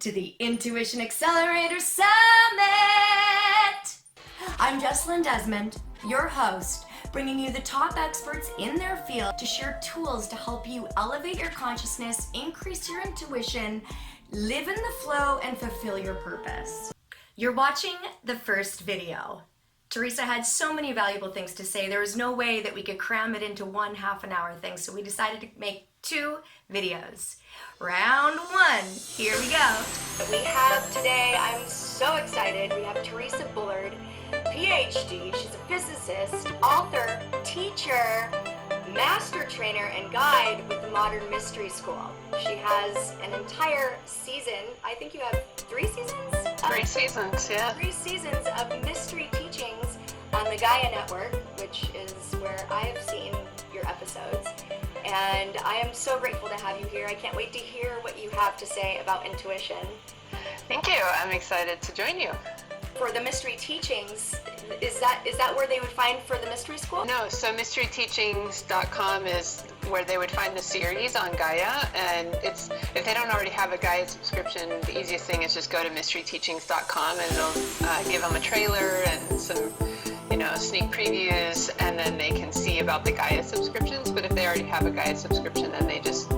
to the Intuition Accelerator Summit! I'm Jesselynn Desmond, your host, bringing you the top experts in their field to share tools to help you elevate your consciousness, increase your intuition, live in the flow, and fulfill your purpose. You're watching the first video. Theresa had so many valuable things to say. There was no way that we could cram it into one half-an-hour thing, so we decided to make 2 videos. Round 1, here we go. We have today, I'm so excited, we have Theresa Bullard, PhD. She's a physicist, author, teacher, master trainer, and guide with the Modern Mystery School. She has an entire season, I think you have 3 seasons? 3 seasons, yeah. 3 seasons of mystery teachings on the Gaia Network, which is where I have seen your episodes. And I am so grateful to have you here. I can't wait to hear what you have to say about intuition. Thank you. I'm excited to join you. For the mystery teachings, is that where they would find for the mystery school? No, so mysteryteachings.com is where they would find the series on Gaia, and it's, if they don't already have a Gaia subscription, the easiest thing is just go to mysteryteachings.com and it'll give them a trailer and some sneak previews, and then they can see about the Gaia subscriptions. But if they already have a Gaia subscription, then they just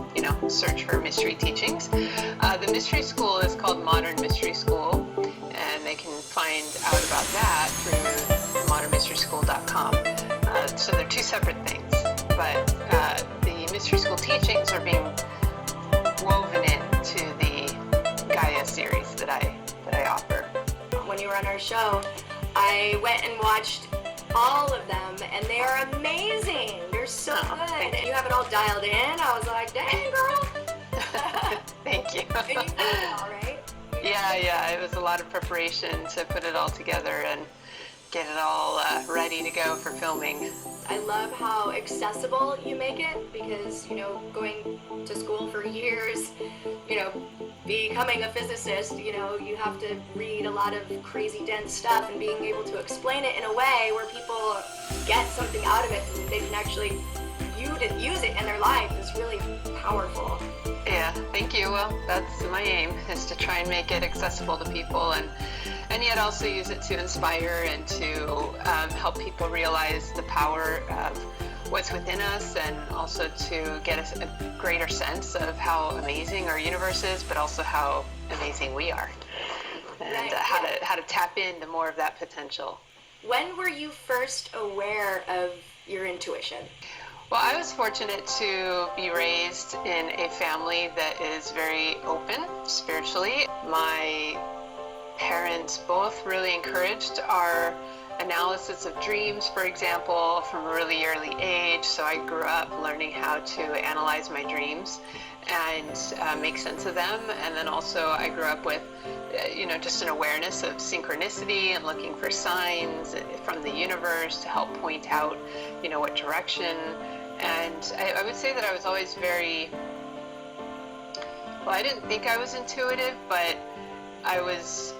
search for Mystery Teachings. The mystery school is called Modern Mystery School, and they can find out about that through modernmysteryschool.com. So they're 2 separate things, but the mystery school teachings are being woven into the Gaia series that I offer. When you were on our show, I went and watched all of them, and they are amazing. They're so good. You have it all dialed in. I was like, dang, girl. Thank you. And you did it all, right? Yeah. It was a lot of preparation to put it all together and get it all ready to go for filming. I love how accessible you make it because, going to school for years, becoming a physicist, you have to read a lot of crazy dense stuff, and being able to explain it in a way where people get something out of it and they can actually use it in their life is really powerful. Yeah, thank you. Well, that's my aim, is to try and make it accessible to people and yet also use it to inspire and to help people realize the power of what's within us, and also to get us a greater sense of how amazing our universe is, but also how amazing we are, and how to tap into more of that potential. When were you first aware of your intuition? Well, I was fortunate to be raised in a family that is very open spiritually. My parents both really encouraged our analysis of dreams, for example, from a really early age. So I grew up learning how to analyze my dreams and make sense of them. And then also I grew up with, just an awareness of synchronicity and looking for signs from the universe to help point out, what direction. And I would say that I was always I didn't think I was intuitive, but I was,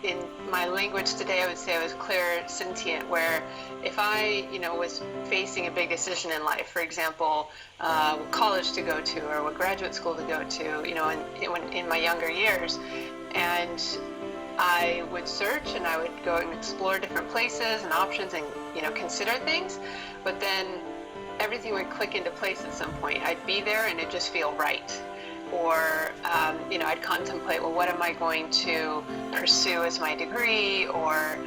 in my language today, I would say I was clairsentient, where if I, was facing a big decision in life, for example, what college to go to or what graduate school to go to, in my younger years, and I would search and I would go and explore different places and options and, consider things, but then everything would click into place at some point. I'd be there and it'd just feel right. Or, I'd contemplate, well, what am I going to pursue as my degree or,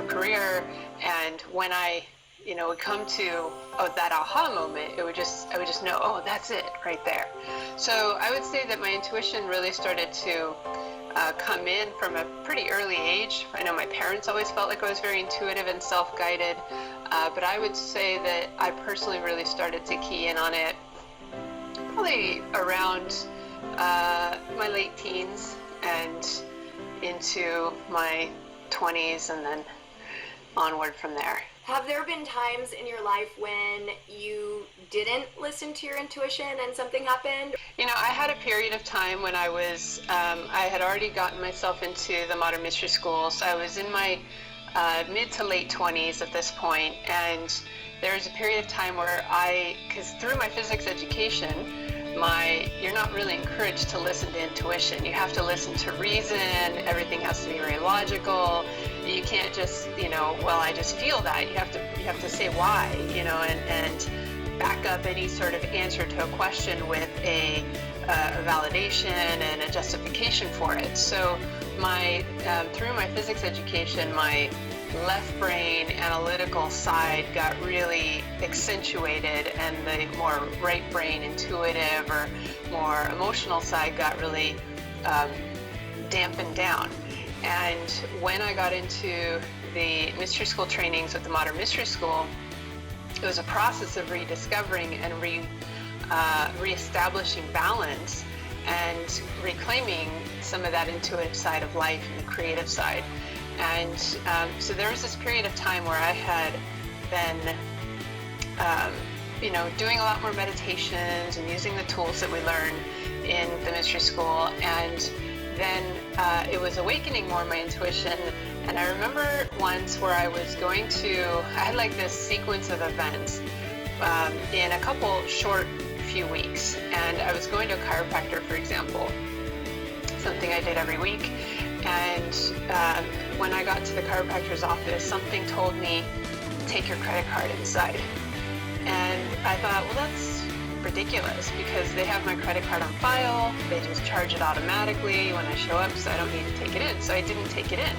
career? And when I, would come to that aha moment, I would just know, oh, that's it right there. So I would say that my intuition really started to come in from a pretty early age. I know my parents always felt like I was very intuitive and self-guided, but I would say that I personally really started to key in on it probably around my late teens and into my 20s, and then onward from there. Have there been times in your life when you didn't listen to your intuition and something happened? I had a period of time when I was, I had already gotten myself into the Modern Mystery School, so I was in my mid to late 20s at this point, and there was a period of time where because through my physics education, you're not really encouraged to listen to intuition. You have to listen to reason. Everything has to be very logical. You can't just, well, I just feel that. You have to say why, and back up any sort of answer to a question with a validation and a justification for it. So through my physics education, my left brain analytical side got really accentuated, and the more right brain intuitive or more emotional side got really dampened down. And when I got into the mystery school trainings with the Modern Mystery School, it was a process of rediscovering and reestablishing balance and reclaiming some of that intuitive side of life and the creative side. And so there was this period of time where I had been, doing a lot more meditations and using the tools that we learn in the mystery school. And then it was awakening more my intuition. And I remember once where I had like this sequence of events in a couple short few weeks. And I was going to a chiropractor, for example, something I did every week. And when I got to the chiropractor's office, something told me, take your credit card inside. And I thought, well, that's ridiculous, because they have my credit card on file. They just charge it automatically when I show up, so I don't need to take it in. So I didn't take it in.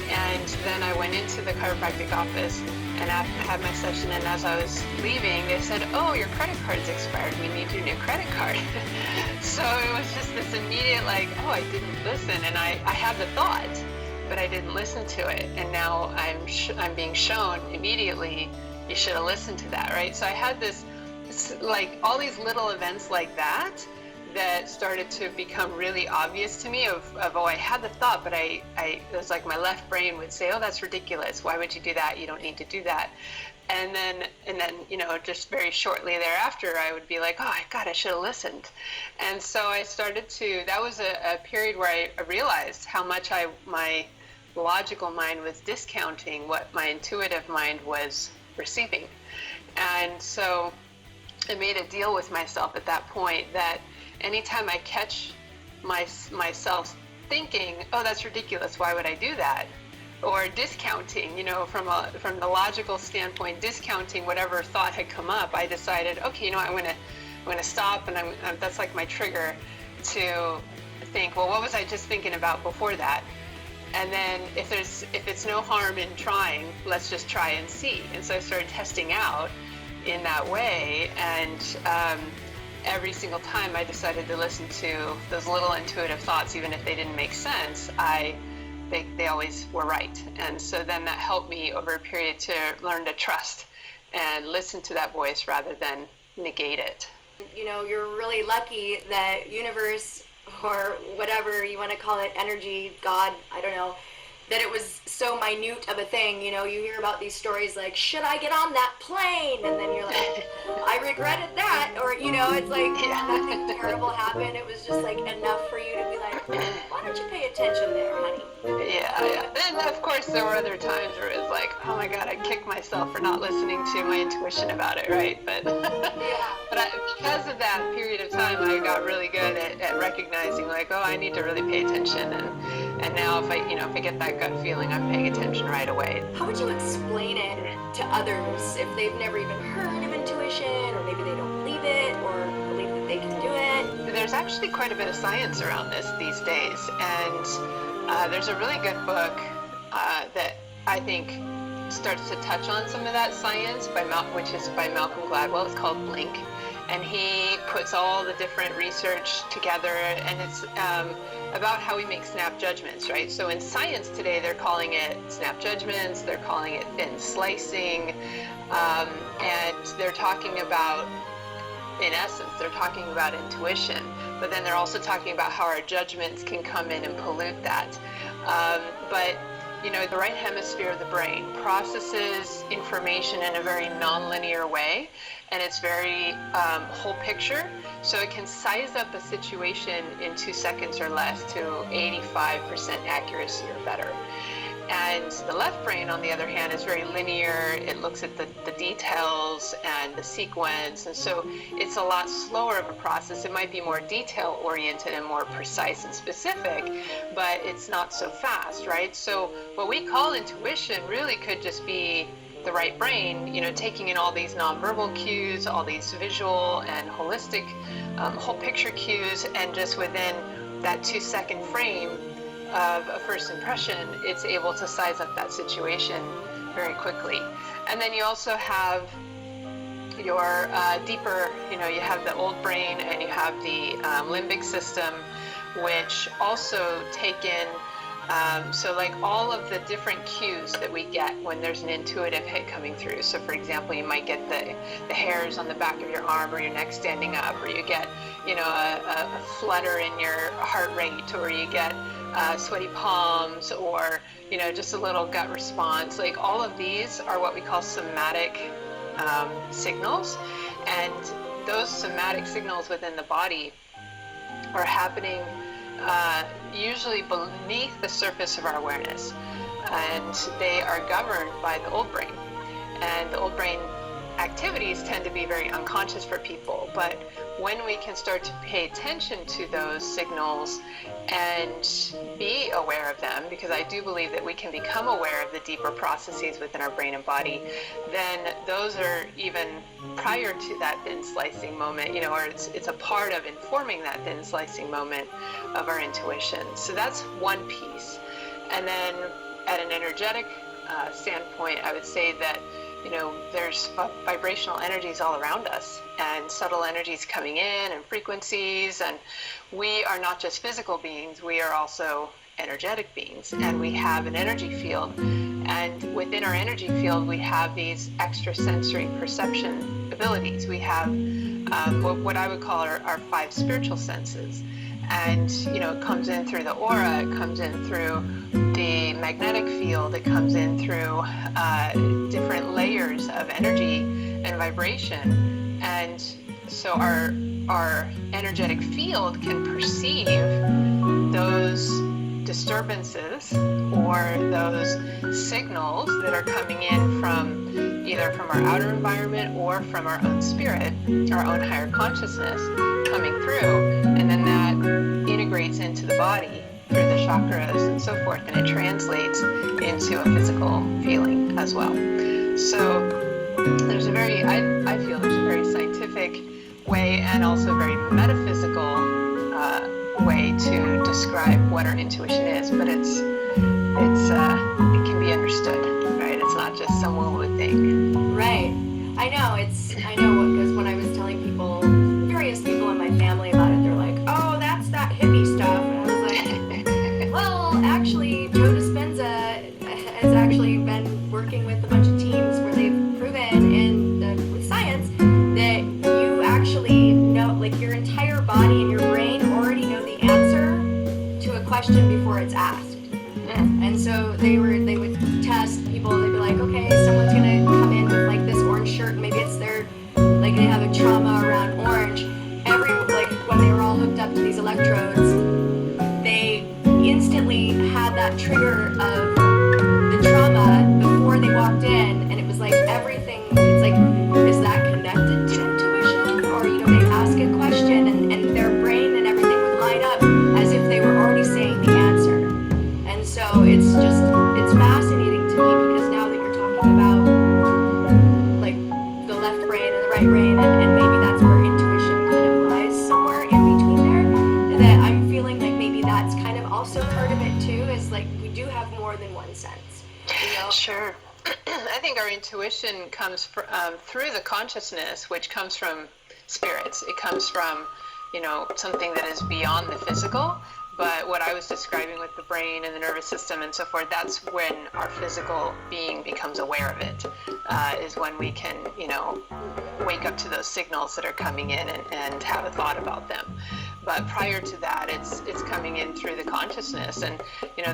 And then I went into the chiropractic office and I had my session, and as I was leaving, they said, oh, your credit card's expired. We need your new credit card. So it was just this immediate oh, I didn't listen. And I had the thought, but I didn't listen to it. And now I'm being shown immediately, you should have listened to that, right? So I had this, all these little events like that started to become really obvious to me of oh, I had the thought, but it was like my left brain would say, oh, that's ridiculous. Why would you do that? You don't need to do that. And then, just very shortly thereafter, I would be like, oh, God, I should have listened. And so I started that was a period where I realized how much my logical mind was discounting what my intuitive mind was receiving. And so I made a deal with myself at that point that anytime I catch myself thinking, oh, that's ridiculous, why would I do that? Or discounting, from the logical standpoint, discounting whatever thought had come up, I decided, okay, I'm going to stop, and that's like my trigger to think, well, what was I just thinking about before that? And then if it's no harm in trying, let's just try and see. And so I started testing out in that way, and every single time I decided to listen to those little intuitive thoughts, even if they didn't make sense, they always were right. And so then that helped me over a period to learn to trust and listen to that voice rather than negate it. You're really lucky that universe, or whatever you want to call it, energy, God, I don't know, that it was so minute of a thing. You hear about these stories like, should I get on that plane? And then you're like, I regretted that. Or, it's like nothing terrible happened. It was just enough for you to be like, why don't you pay attention there, honey? Yeah. And of course there were other times where it was like, oh my God, I kicked myself for not listening to my intuition about it, right? But because of that period of time, I got really good at recognizing oh, I need to really pay attention. And now if I get that gut feeling, I'm paying attention right away. How would you explain it to others if they've never even heard of intuition, or maybe they don't believe it, or believe that they can do it? There's actually quite a bit of science around this these days, and there's a really good book that I think starts to touch on some of that science, which is by Malcolm Gladwell. It's called Blink. And he puts all the different research together, and it's about how we make snap judgments, right? So in science today, they're calling it snap judgments, they're calling it thin slicing, and they're talking about, in essence, they're talking about intuition, but then they're also talking about how our judgments can come in and pollute that. But the right hemisphere of the brain processes information in a very nonlinear way, and it's very whole picture. So it can size up a situation in 2 seconds or less to 85% accuracy or better. And the left brain, on the other hand, is very linear. It looks at the details and the sequence, and so it's a lot slower of a process. It might be more detail-oriented and more precise and specific, but it's not so fast, right? So what we call intuition really could just be the right brain, taking in all these nonverbal cues, all these visual and holistic whole picture cues, and just within that 2-second frame of a first impression, it's able to size up that situation very quickly. And then you also have your deeper, you have the old brain and you have the limbic system, which also take in so like all of the different cues that we get when there's an intuitive hit coming through. So for example, you might get the hairs on the back of your arm or your neck standing up, or you get, a flutter in your heart rate, or you get sweaty palms, or, just a little gut response. Like all of these are what we call somatic signals. And those somatic signals within the body are happening usually beneath the surface of our awareness, and they are governed by the old brain. And the old brain activities tend to be very unconscious for people, but when we can start to pay attention to those signals and be aware of them, because I do believe that we can become aware of the deeper processes within our brain and body, then those are even prior to that thin slicing moment, or it's a part of informing that thin slicing moment of our intuition. So that's one piece. And then at an energetic standpoint, I would say that there's vibrational energies all around us, and subtle energies coming in, and frequencies, and we are not just physical beings, we are also energetic beings, and we have an energy field, and within our energy field we have these extrasensory perception abilities. We have what I would call our 5 spiritual senses, and it comes in through the aura, it comes in through the magnetic field, it comes in through different layers of energy and vibration. And so our energetic field can perceive those disturbances or those signals that are coming in from either from our outer environment or from our own spirit, our own higher consciousness coming through, and then that integrates into the body through the chakras and so forth, and it translates into a physical feeling as well. So there's a very, I feel there's a very scientific way and also a very metaphysical way to describe what our intuition is, but it can be understood, right? It's not just some woo-woo thing. Right. I know, because when I was telling people, various people in my family about it, they're like, oh, that's that hippie stuff. And I was like, well, actually, Joe Dispenza has actually been working with a bunch of teams where they've proven with science that you actually know, like your entire body and your brain already know the answer to a question before it's asked. And so they would test people. They'd be like, okay, someone's gonna come in with like this orange shirt, maybe it's their, like they have a trauma around orange. When they were all hooked up to these electrodes, they instantly had that trigger of the trauma before they walked in, and it was like everything, it's like, is that connected to intuition? Or, they'd ask a question and their brain and everything would line up as if they were already saying the answer. And so it's fascinating to me, because now that you're talking about like the left brain and the right brain, and maybe that's where intuition kind of lies somewhere in between there, that I'm feeling like maybe that's kind of also part of it too, is like we do have more than one sense. Sure. I think our intuition comes through the consciousness, which comes from spirits. It comes from, something that is beyond the physical. But what I was describing with the brain and the nervous system and so forth, that's when our physical being becomes aware of it, is when we can, wake up to those signals that are coming in and have a thought about them. But prior to that, it's coming in through the consciousness. And,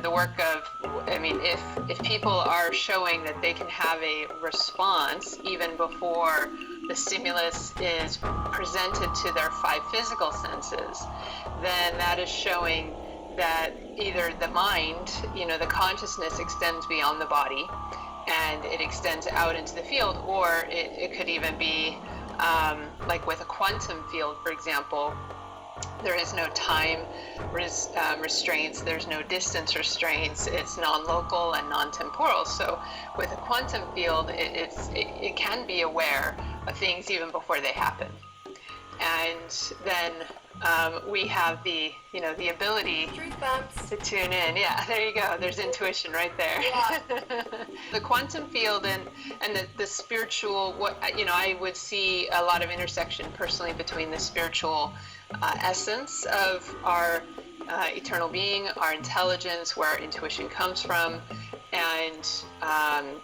the work of, if people are showing that they can have a response even before the stimulus is presented to their 5 physical senses, then that is showing that either the mind, the consciousness extends beyond the body and it extends out into the field, or it could even be like with a quantum field, for example. There is no time restraints, there's no distance restraints, it's non-local and non-temporal. So with a quantum field, it can be aware of things even before they happen. And then we have the ability to tune in. Yeah, there you go. There's intuition right there. Yeah. The quantum field and the spiritual, I would see a lot of intersection personally between the spiritual essence of our eternal being, our intelligence, where our intuition comes from, and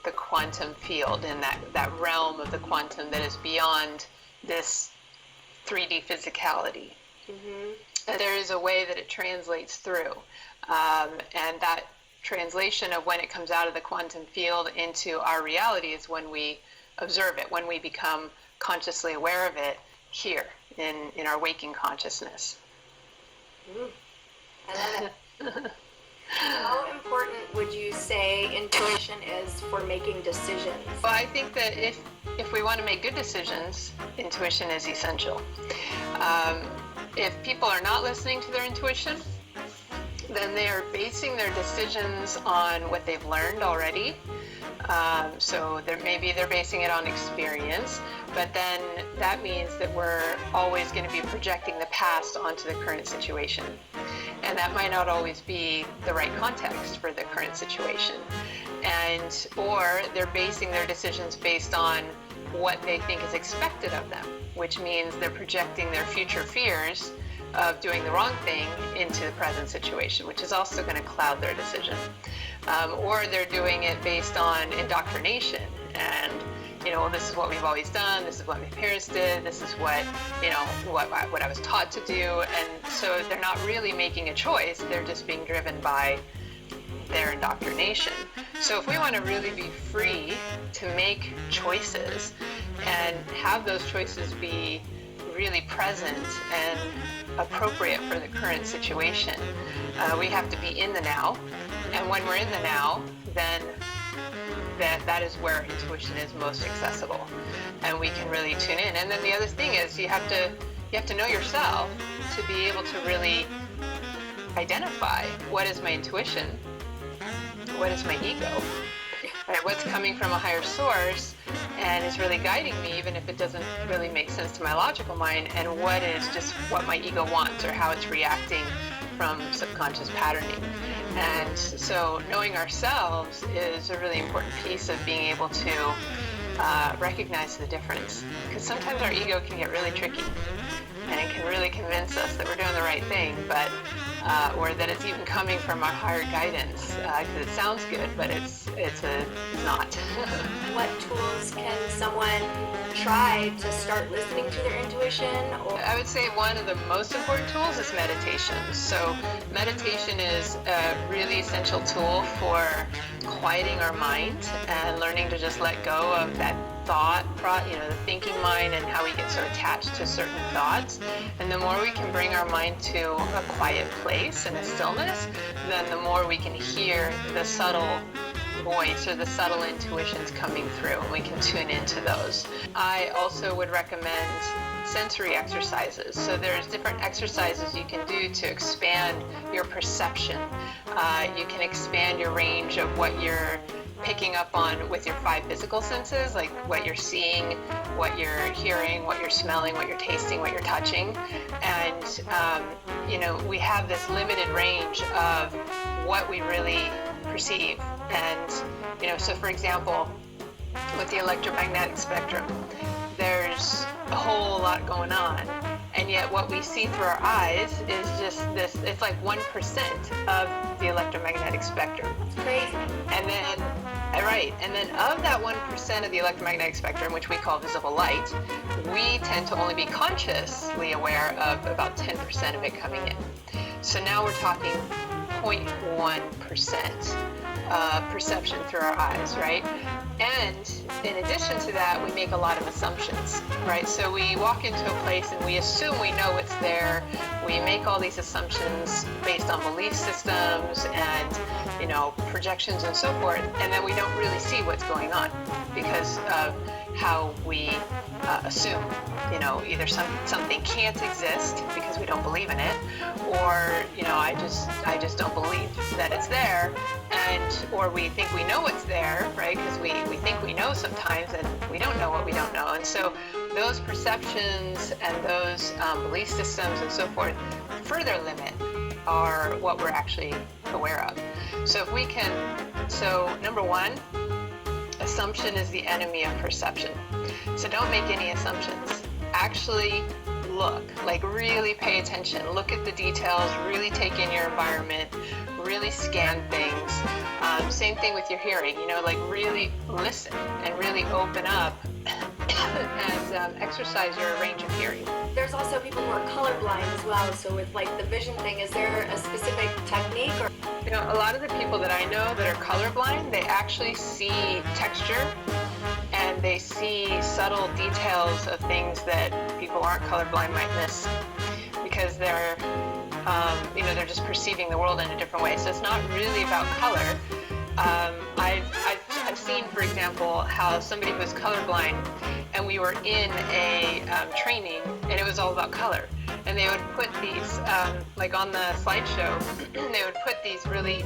the quantum field and that realm of the quantum that is beyond this 3D physicality. Mm-hmm. There is a way that it translates through, and that translation of when it comes out of the quantum field into our reality is when we observe it, when we become consciously aware of it here in our waking consciousness. I love it. How important would you say intuition is for making decisions? Well, I think that if we want to make good decisions, intuition is essential. If people are not listening to their intuition, then they are basing their decisions on what they've learned already. So maybe they're basing it on experience, but then that means that we're always going to be projecting the past onto the current situation. And that might not always be the right context for the current situation. Or they're basing their decisions based on what they think is expected of them, which means they're projecting their future fears of doing the wrong thing into the present situation, which is also going to cloud their decision. Or they're doing it based on indoctrination and, well, this is what we've always done, this is what my parents did, this is what I was taught to do, and so they're not really making a choice, they're just being driven by their indoctrination. So if we want to really be free to make choices and have those choices be really present and appropriate for the current situation, we have to be in the now. And when we're in the now, then that is where intuition is most accessible, and we can really tune in. And then the other thing is you have to know yourself to be able to really identify what is my intuition, what is my ego, right? What's coming from a higher source and is really guiding me, even if it doesn't really make sense to my logical mind, and what is just what my ego wants or how it's reacting from subconscious patterning. And so knowing ourselves is a really important piece of being able to recognize the difference, because sometimes our ego can get really tricky and it can really convince us that we're doing the right thing, but or that it's even coming from our higher guidance, because it sounds good, but it's not. What tools can someone try to start listening to their intuition? I would say one of the most important tools is meditation. So meditation is a really essential tool for quieting our mind and learning to just let go of that thought, the thinking mind, and how we get so attached to certain thoughts. And the more we can bring our mind to a quiet place and a stillness, then the more we can hear the subtle voice or the subtle intuitions coming through, and we can tune into those. I also would recommend sensory exercises. So there's different exercises you can do to expand your perception. You can expand your range of what you're picking up on with your 5 physical senses, like what you're seeing, what you're hearing, what you're smelling, what you're tasting, what you're touching. And, we have this limited range of what we really perceive. And, so for example, with the electromagnetic spectrum, there's a whole lot going on. And yet what we see through our eyes is just this, it's like 1% of the electromagnetic spectrum. It's crazy. And then of that 1% of the electromagnetic spectrum, which we call visible light, we tend to only be consciously aware of about 10% of it coming in. So now we're talking 0.1% perception through our eyes, right? And in addition to that, we make a lot of assumptions, right? So we walk into a place and we assume we know what's there. We make all these assumptions based on belief systems and, projections and so forth, and then we don't really see what's going on because of how we assume, either something can't exist because we don't believe in it, or, I just don't believe that it's there, or we think we know what's there, right? Because we think we know sometimes, and we don't know what we don't know. And so those perceptions and those belief systems and so forth further limit are what we're actually aware of. So number one, assumption is the enemy of perception. So don't make any assumptions. Actually look, really pay attention. Look at the details, really take in your environment, really scan things. Same thing with your hearing, really listen and really open up and exercise your range of hearing. There's also people who are colorblind as well. So with the vision thing, is there a specific technique? Or a lot of the people that I know that are colorblind, they actually see texture and they see subtle details of things that people who aren't colorblind might miss because they're just perceiving the world in a different way. So it's not really about color. I've seen, for example, how somebody who was colorblind, and we were in a training, and it was all about color. And they would put these, on the slideshow, they would put these really,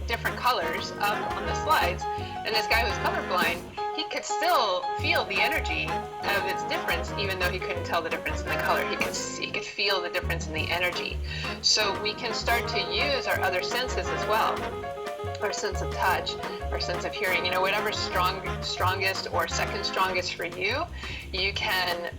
different colors up on the slides. And this guy who was colorblind, he could still feel the energy of its difference, even though he couldn't tell the difference in the color. He could feel the difference in the energy. So we can start to use our other senses as well. Our sense of touch, our sense of hearing, whatever's strongest or second strongest for you, you can,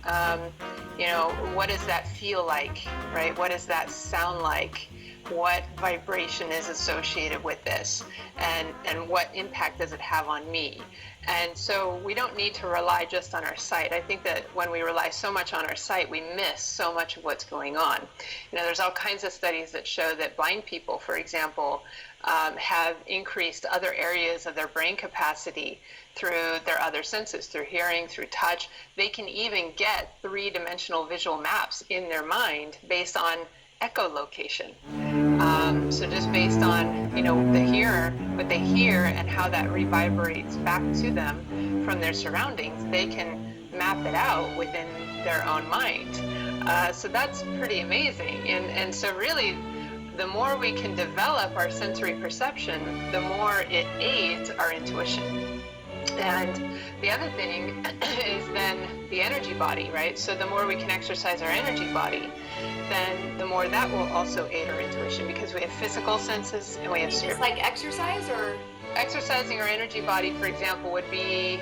what does that feel like, right? What does that sound like? What vibration is associated with this? And what impact does it have on me? And so we don't need to rely just on our sight. I think that when we rely so much on our sight, we miss so much of what's going on. There's all kinds of studies that show that blind people, for example, have increased other areas of their brain capacity through their other senses, through hearing, through touch. They can even get three-dimensional visual maps in their mind based on echolocation. So just based on, what they hear and how that reverberates back to them from their surroundings, they can map it out within their own mind. So that's pretty amazing. And so really, the more we can develop our sensory perception, the more it aids our intuition. And the other thing is then the energy body, right? So the more we can exercise our energy body, then the more that will also aid our intuition, because we have physical senses and we have just like exercise, or exercising our energy body, for example, would be,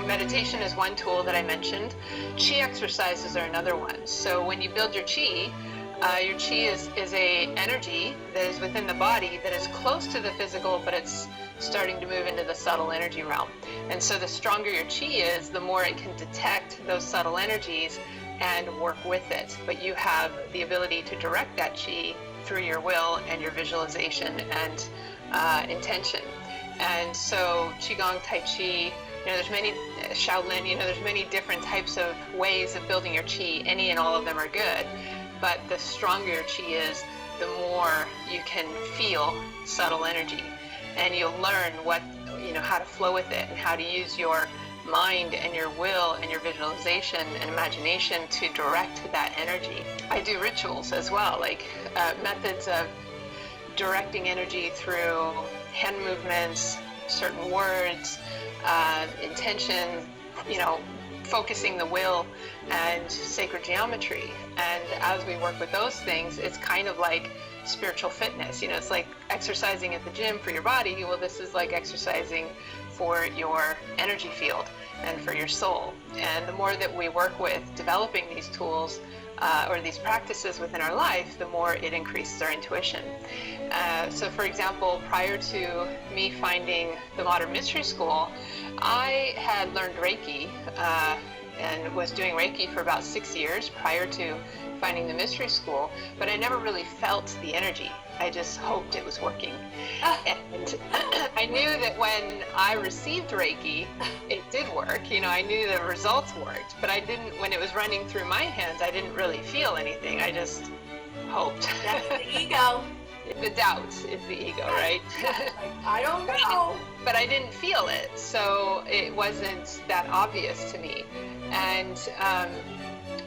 meditation is one tool that I mentioned. Chi exercises are another one. So when you build your chi is a energy that is within the body that is close to the physical, but it's starting to move into the subtle energy realm. And so the stronger your chi is, the more it can detect those subtle energies and work with it. But you have the ability to direct that chi through your will and your visualization and intention. And so Qigong, Tai Chi, there's many, Shaolin, there's many different types of ways of building your chi. Any and all of them are good. But the stronger your chi is, the more you can feel subtle energy, and you'll learn how to flow with it and how to use your mind and your will and your visualization and imagination to direct that energy. I do rituals as well, like methods of directing energy through hand movements, certain words, intention, focusing the will, and sacred geometry. And as we work with those things, it's kind of like spiritual fitness. It's like exercising at the gym for your body. Well, this is like exercising for your energy field and for your soul. And the more that we work with developing these tools or these practices within our life, the more it increases our intuition. So for example, prior to me finding the Modern Mystery School, I had learned Reiki and was doing Reiki for about 6 years prior to finding the mystery school, but I never really felt the energy. I just hoped it was working. And I knew that when I received Reiki, it did work. You know, I knew the results worked, but I didn't, when it was running through my hands, I didn't really feel anything. I just hoped. That's the ego. The doubt is the ego, right? I don't know. But I didn't feel it, so it wasn't that obvious to me. And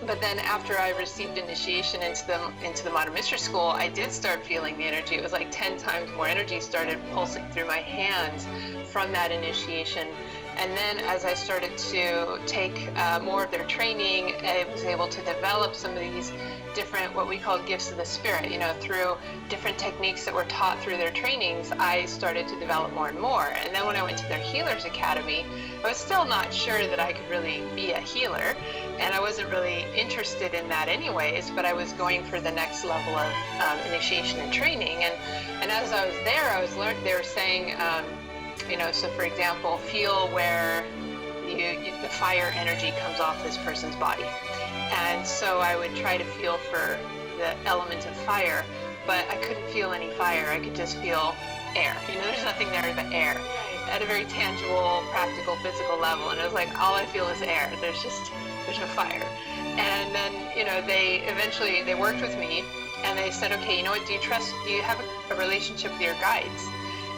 but then after I received initiation into the Modern Mystery School, I did start feeling the energy. It was like 10 times more energy started pulsing through my hands from that initiation. And then as I started to take more of their training, I was able to develop some of these different, what we call gifts of the spirit, you know, through different techniques that were taught through their trainings. I started to develop more and more. And then when I went to their Healers Academy, I was still not sure that I could really be a healer. And I wasn't really interested in that anyways, but I was going for the next level of initiation and training. And as I was there, I was learning, they were saying, you know, so for example, feel where the fire energy comes off this person's body. And so I would try to feel for the element of fire, but I couldn't feel any fire. I could just feel air. You know, there's nothing there but air at a very tangible, practical, physical level. And it was like, all I feel is air. There's no fire. And then, you know, they worked with me and they said, okay, you know what, do you have a relationship with your guides?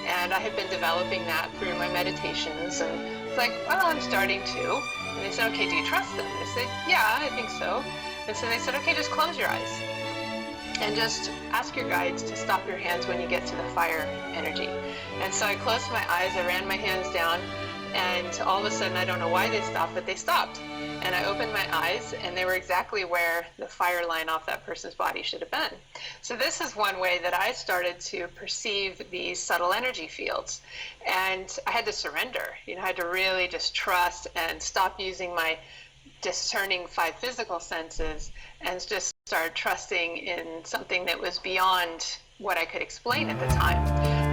And I had been developing that through my meditations, and it's like, well, I'm starting to. And they said, okay, do you trust them? I said, yeah, I think so. And so they said, okay, just close your eyes and just ask your guides to stop your hands when you get to the fire energy. And so I closed my eyes, I ran my hands down, and all of a sudden, I don't know why they stopped, but they stopped. And I opened my eyes, and they were exactly where the fire line off that person's body should have been. So this is one way that I started to perceive these subtle energy fields. And I had to surrender. You know, I had to really just trust and stop using my discerning 5 physical senses and just start trusting in something that was beyond what I could explain at the time.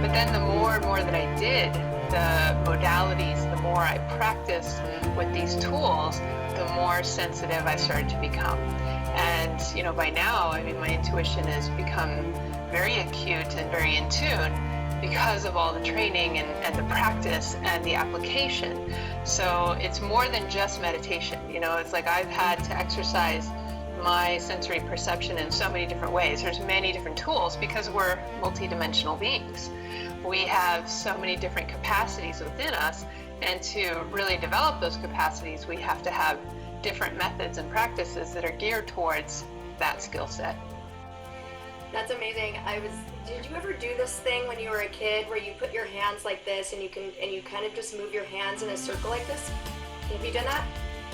But then the more and more that I did the modalities, the more I practiced with these tools, the more sensitive I started to become. And, you know, by now, I mean, my intuition has become very acute and very in tune because of all the training and the practice and the application. So it's more than just meditation. You know, it's like I've had to exercise my sensory perception in so many different ways. There's many different tools because we're multidimensional beings. We have so many different capacities within us, and to really develop those capacities, we have to have different methods and practices that are geared towards that skill set. That's amazing. Did you ever do this thing when you were a kid where you put your hands like this and you kind of just move your hands in a circle like this? Have you done that?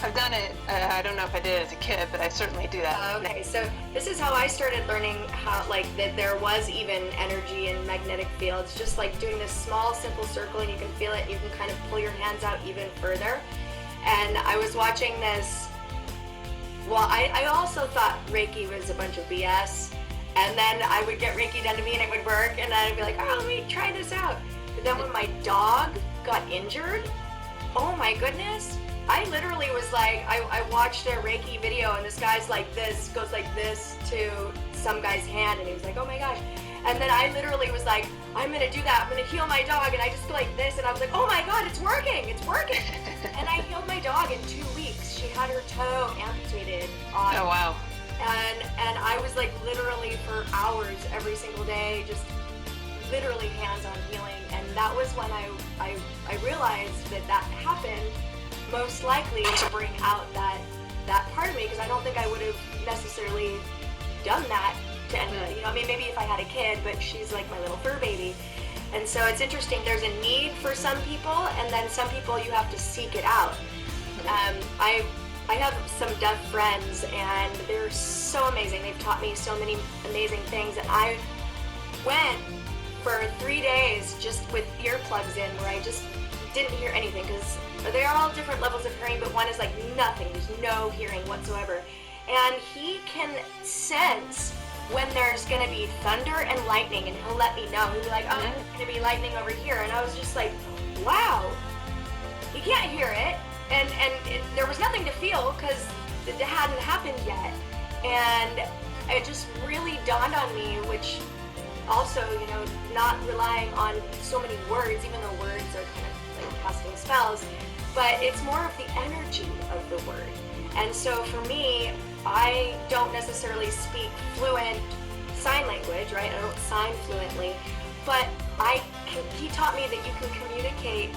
I've done it. I don't know if I did it as a kid, but I certainly do that. Okay, so this is how I started learning how, like, that there was even energy in magnetic fields. Just like doing this small, simple circle, and you can feel it. You can kind of pull your hands out even further. And I was watching this. Well, I also thought Reiki was a bunch of BS. And then I would get Reiki done to me, and it would work. And then I'd be like, oh, let me try this out. But then when my dog got injured, oh my goodness. I literally was like, I watched a Reiki video, and this guy's like this, goes like this to some guy's hand, and he was like, oh my gosh. And then I literally was like, I'm gonna do that, I'm gonna heal my dog, and I just go like this, and I was like, oh my god, it's working. And I healed my dog in 2 weeks. She had her toe amputated on. Oh wow. And I was like literally for hours every single day, just literally hands-on healing. And that was when I realized that happened most likely to bring out that part of me, because I don't think I would have necessarily done that to anybody. You know, I mean, maybe if I had a kid, but she's like my little fur baby. And so it's interesting. There's a need for some people, and then some people you have to seek it out. I have some deaf friends, and they're so amazing. They've taught me so many amazing things, and I went for 3 days just with earplugs in, where I just didn't hear anything, because they are all different levels of hearing, but one is like nothing. There's no hearing whatsoever. And he can sense when there's going to be thunder and lightning, and he'll let me know. He'll be like, oh, there's going to be lightning over here. And I was just like, wow, you can't hear it, there was nothing to feel because it hadn't happened yet. And it just really dawned on me, which also, not relying on so many words, even though words are kind of like casting spells, but it's more of the energy of the word. And so for me, I don't necessarily speak fluent sign language, right? I don't sign fluently, but he taught me that you can communicate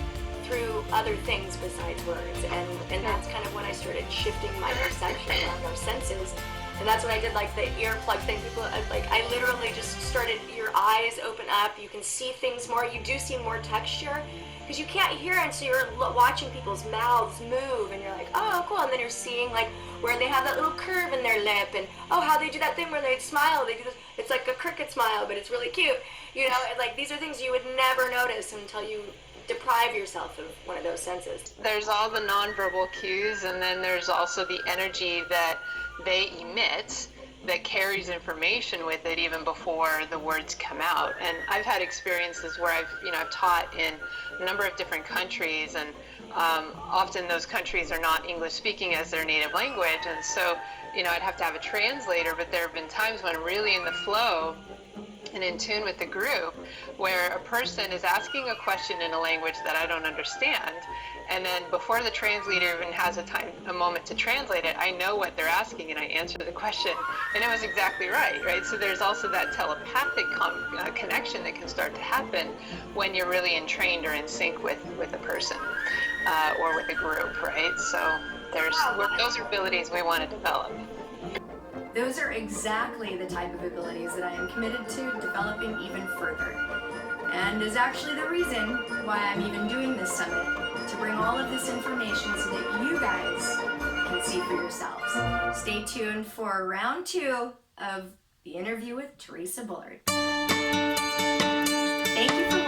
through other things besides words, and that's kind of when I started shifting my perception on our senses. And that's when I did like the earplug thing. People, like, I literally just started, your eyes open up, you can see things more, you do see more texture, because you can't hear it, so you're watching people's mouths move, and you're like, oh, cool, and then you're seeing like where they have that little curve in their lip, and oh, how they do that thing where they smile, they do this, it's like a cricket smile, but it's really cute, and like these are things you would never notice until you deprive yourself of one of those senses. There's all the nonverbal cues, and then there's also the energy that they emit that carries information with it even before the words come out. And I've had experiences where I've taught in a number of different countries, and often those countries are not English speaking as their native language, and so I'd have to have a translator, but there have been times when I'm really in the flow and in tune with the group where a person is asking a question in a language that I don't understand, and then before the translator even has a moment to translate it, I know what they're asking and I answer the question, and it was exactly right? So there's also that telepathic connection that can start to happen when you're really entrained or in sync with a person or with a group, right? So those are abilities we want to develop. Those are exactly the type of abilities that I am committed to developing even further. And is actually the reason why I'm even doing this summit, to bring all of this information so that you guys can see for yourselves. Stay tuned for round 2 of the interview with Theresa Bullard. Thank you for